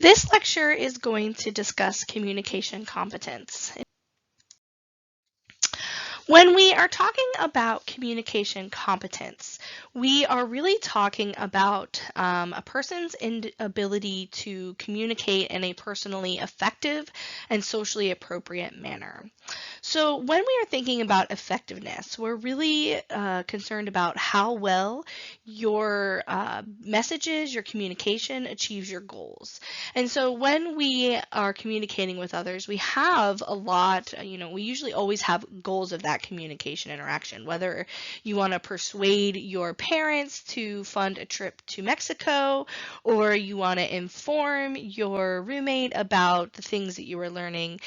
This lecture is going to discuss communication competence. When we are talking about communication competence, we are really talking about a person's ability to communicate in a personally effective and socially appropriate manner. So when we are thinking about effectiveness, we're really concerned about how well your messages, your communication achieves your goals. And so when we are communicating with others, we have a lot, we usually always have goals of that communication interaction, whether you want to persuade your parents to fund a trip to Mexico, or you want to inform your roommate about the things that you are learning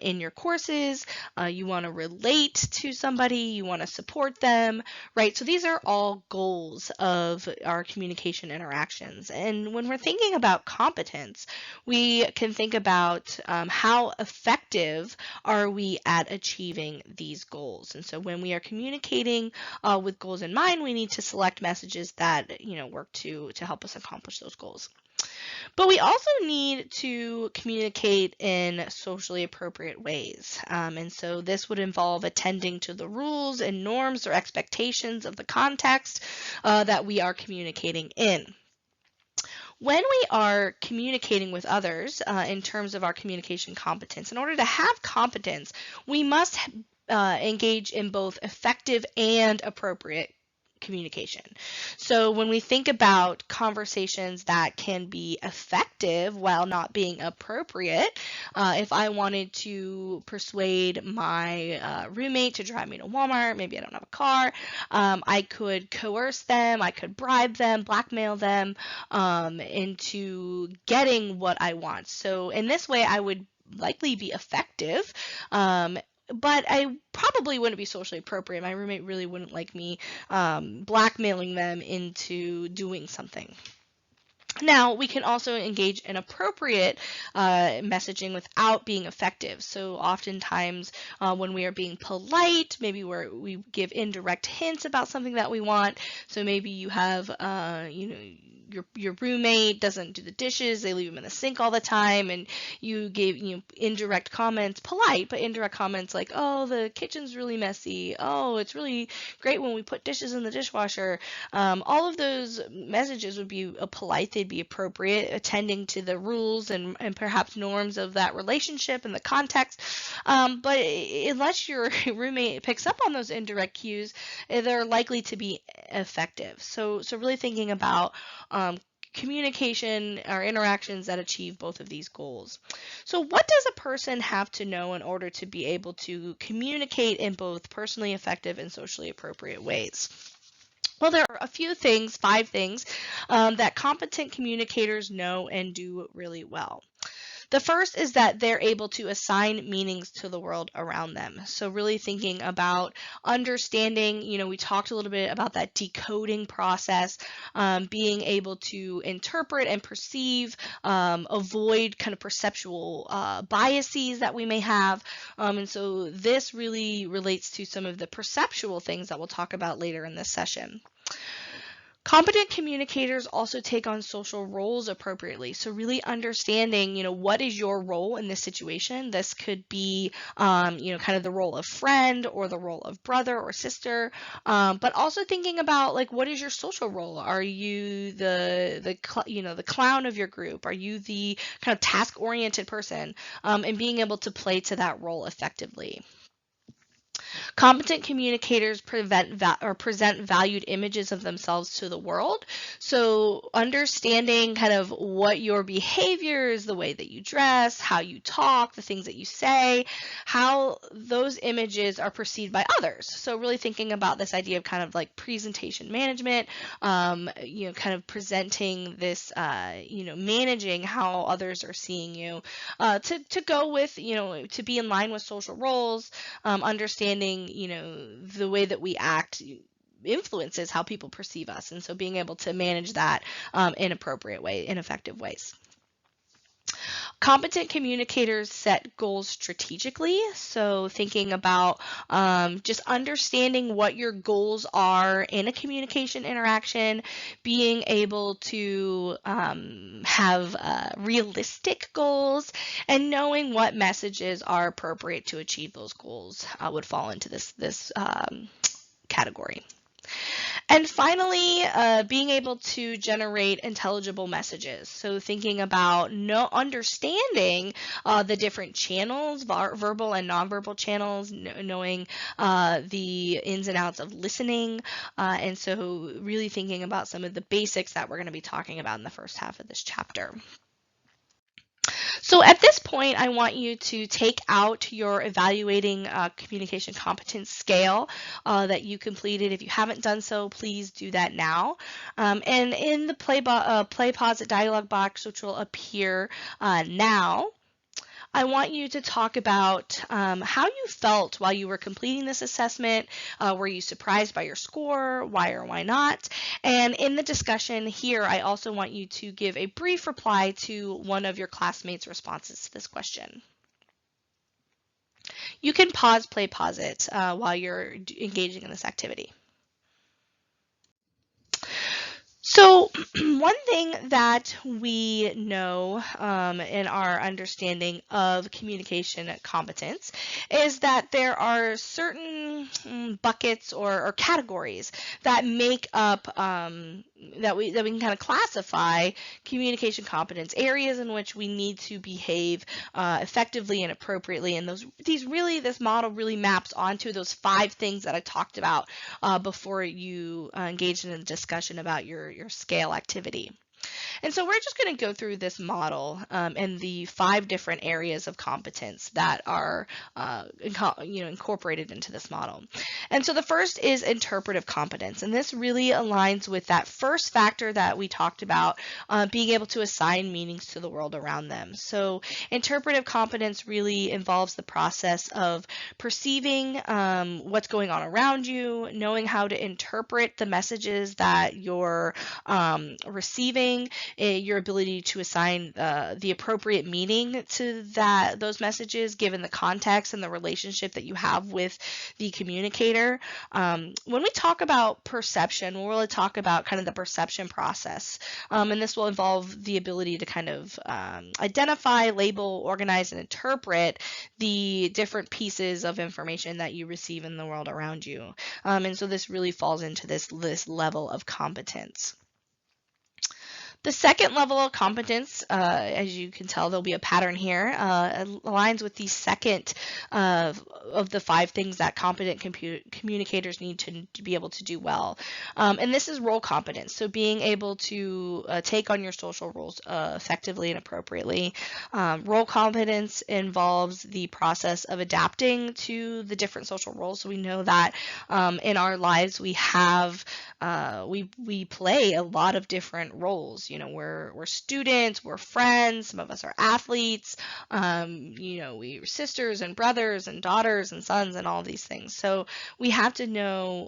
in your courses. You want to relate to somebody, you want to support them, right? So these are all goals of our communication interactions. And when we're thinking about competence, we can think about how effective are we at achieving these goals. And so when we are communicating with goals in mind, we need to select messages that work to help us accomplish those goals. But we also need to communicate in socially appropriate ways. And so this would involve attending to the rules and norms or expectations of the context that we are communicating in. When we are communicating with others in terms of our communication competence, in order to have competence, we must engage in both effective and appropriate communication. So when we think about conversations that can be effective while not being appropriate, if I wanted to persuade my roommate to drive me to Walmart, maybe I don't have a car, I could coerce them, I could bribe them, blackmail them into getting what I want. So in this way, I would likely be effective, but I probably wouldn't be socially appropriate. My roommate really wouldn't like me blackmailing them into doing something. Now, we can also engage in appropriate messaging without being effective. So oftentimes when we are being polite, maybe we give indirect hints about something that we want. So maybe you have, your roommate doesn't do the dishes, they leave them in the sink all the time, and you gave indirect comments, polite, but indirect comments like, oh, the kitchen's really messy, oh, it's really great when we put dishes in the dishwasher. All of those messages would be polite, they'd be appropriate, attending to the rules and perhaps norms of that relationship and the context. But unless your roommate picks up on those indirect cues, they're likely to be effective. So really thinking about communication or interactions that achieve both of these goals. So what does a person have to know in order to be able to communicate in both personally effective and socially appropriate ways? Well, there are a few things, 5 things, that competent communicators know and do really well. The first is that they're able to assign meanings to the world around them. So really thinking about understanding, we talked a little bit about that decoding process, being able to interpret and perceive, avoid kind of perceptual biases that we may have. And so this really relates to some of the perceptual things that we'll talk about later in this session. Competent communicators also take on social roles appropriately. So really understanding, what is your role in this situation? This could be, kind of the role of friend or the role of brother or sister, but also thinking about like, what is your social role? Are you the clown of your group? Are you the kind of task-oriented person? And being able to play to that role effectively. Competent communicators present valued images of themselves to the world. So understanding kind of what your behavior is, the way that you dress, how you talk, the things that you say, how those images are perceived by others. So really thinking about this idea of kind of like presentation management, kind of presenting this, managing how others are seeing you, to go with, to be in line with social roles, understanding, the way that we act influences how people perceive us. And so being able to manage that in appropriate way, in effective ways. Competent communicators set goals strategically. So, thinking about just understanding what your goals are in a communication interaction, being able to have realistic goals, and knowing what messages are appropriate to achieve those goals would fall into this category. And finally, being able to generate intelligible messages. So thinking about understanding the different channels, verbal and nonverbal channels, knowing the ins and outs of listening, and so really thinking about some of the basics that we're going to be talking about in the first half of this chapter. So at this point, I want you to take out your evaluating communication competence scale that you completed. If you haven't done so, please do that now. And in the play pause dialog box, which will appear now, I want you to talk about how you felt while you were completing this assessment. Were you surprised by your score? Why or why not? And in the discussion here, I also want you to give a brief reply to one of your classmates' responses to this question. You can pause it while you're engaging in this activity. So one thing that we know in our understanding of communication competence is that there are certain buckets or categories that make up that we can kind of classify communication competence, areas in which we need to behave effectively and appropriately. And this model really maps onto those 5 things that I talked about before you engaged in a discussion about your scale activity. And so we're just going to go through this model and the 5 different areas of competence that are incorporated into this model. And so the first is interpretive competence, and this really aligns with that first factor that we talked about, being able to assign meanings to the world around them. So interpretive competence really involves the process of perceiving what's going on around you, knowing how to interpret the messages that you're receiving, your ability to assign the appropriate meaning to those messages given the context and the relationship that you have with the communicator. When we talk about perception, we'll really talk about kind of the perception process, and this will involve the ability to kind of identify, label, organize, and interpret the different pieces of information that you receive in the world around you. And so this really falls into this level of competence. The second level of competence, as you can tell, there'll be a pattern here, aligns with the second of the 5 things that competent communicators need to be able to do well. And this is role competence, so being able to take on your social roles effectively and appropriately. Role competence involves the process of adapting to the different social roles. So we know that in our lives we have we play a lot of different roles. We're students, we're friends, some of us are athletes, we're sisters and brothers and daughters and sons and all these things. So we have to know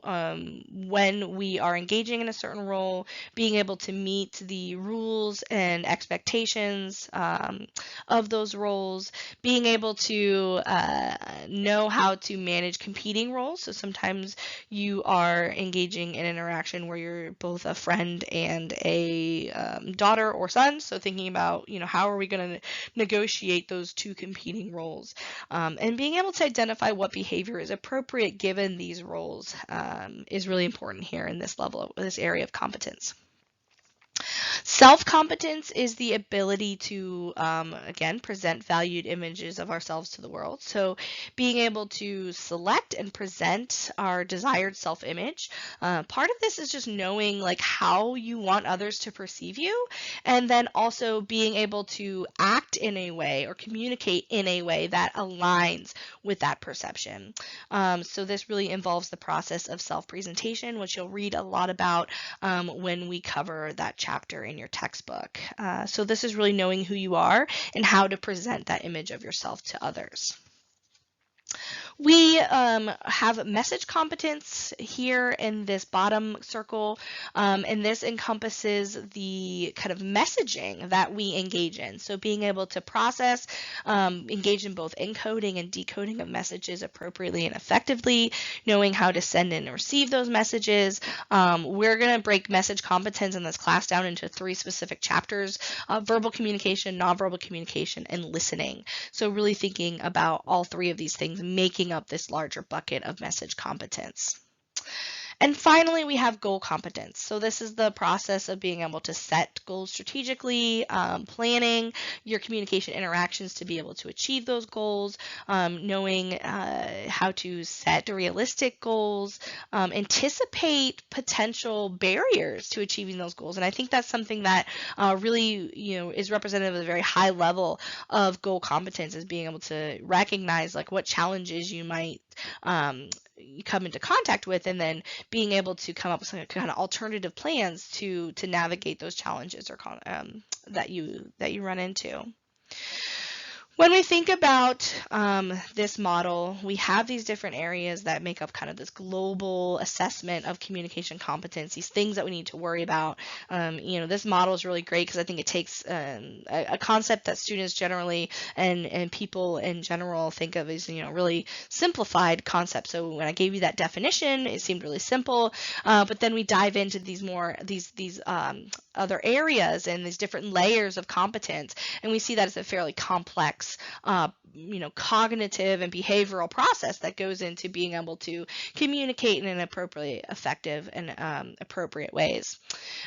when we are engaging in a certain role, being able to meet the rules and expectations of those roles, being able to know how to manage competing roles. So sometimes you are engaging in interaction where you're both a friend and a daughter or son. So thinking about, how are we going to negotiate those 2 competing roles, and being able to identify what behavior is appropriate given these roles is really important here in this area of competence. Self-competence is the ability to, again, present valued images of ourselves to the world. So being able to select and present our desired self-image. Part of this is just knowing how you want others to perceive you, and then also being able to act in a way or communicate in a way that aligns with that perception. So this really involves the process of self-presentation, which you'll read a lot about when we cover that chapter in your textbook. So this is really knowing who you are and how to present that image of yourself to others. We have message competence here in this bottom circle, and this encompasses the kind of messaging that we engage in. So being able to process, engage in both encoding and decoding of messages appropriately and effectively, knowing how to send and receive those messages. We're going to break message competence in this class down into 3 specific chapters: verbal communication, nonverbal communication, and listening. So really thinking about all 3 of these things making up this larger bucket of message competence. And finally, we have goal competence. So this is the process of being able to set goals strategically, planning your communication interactions to be able to achieve those goals, knowing how to set realistic goals, anticipate potential barriers to achieving those goals. And I think that's something that really, is representative of a very high level of goal competence, is being able to recognize like what challenges you might come into contact with, and then being able to come up with some kind of alternative plans to navigate those challenges or that you run into. When we think about this model, we have these different areas that make up kind of this global assessment of communication competence, these things that we need to worry about. This model is really great because I think it takes a concept that students generally and people in general think of as, really simplified concept. So when I gave you that definition, it seemed really simple, but then we dive into these other areas and these different layers of competence, and we see that as a fairly complex cognitive and behavioral process that goes into being able to communicate in an appropriately effective and appropriate ways.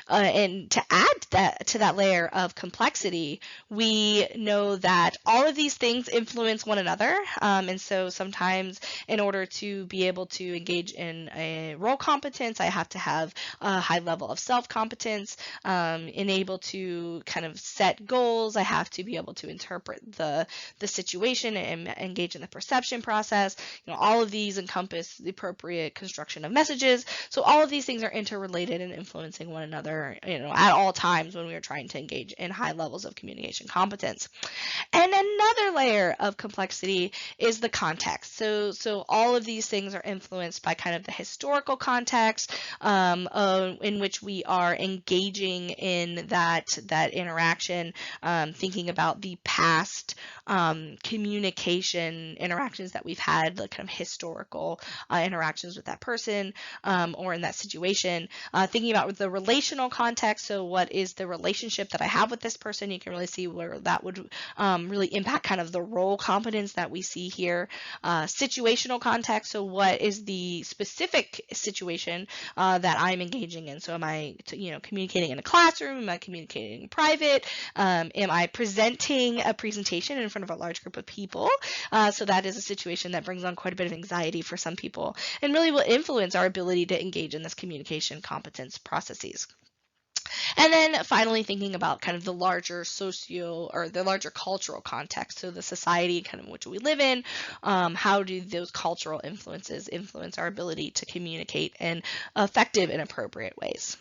And to add to that layer of complexity, we know that all of these things influence one another. And so sometimes in order to be able to engage in a role competence, I have to have a high level of self-competence, able to kind of set goals. I have to be able to interpret the situation and engage in the perception process. All of these encompass the appropriate construction of messages. So all of these things are interrelated and influencing one another, at all times when we are trying to engage in high levels of communication competence. And another layer of complexity is the context. So all of these things are influenced by kind of the historical context in which we are engaging in that interaction, thinking about the past communication interactions that we've had, the kind of historical interactions with that person or in that situation, thinking about the relational context. So what is the relationship that I have with this person? You can really see where that would really impact kind of the role competence that we see here. Situational context, so what is the specific situation that I'm engaging in? So am I communicating in a classroom? Am I communicating in private? Am I presenting a presentation in front of a large group of people? So that is a situation that brings on quite a bit of anxiety for some people and really will influence our ability to engage in this communication competence processes. And then finally thinking about kind of the larger the larger cultural context, so the society kind of which we live in, how do those cultural influences influence our ability to communicate in effective and appropriate ways?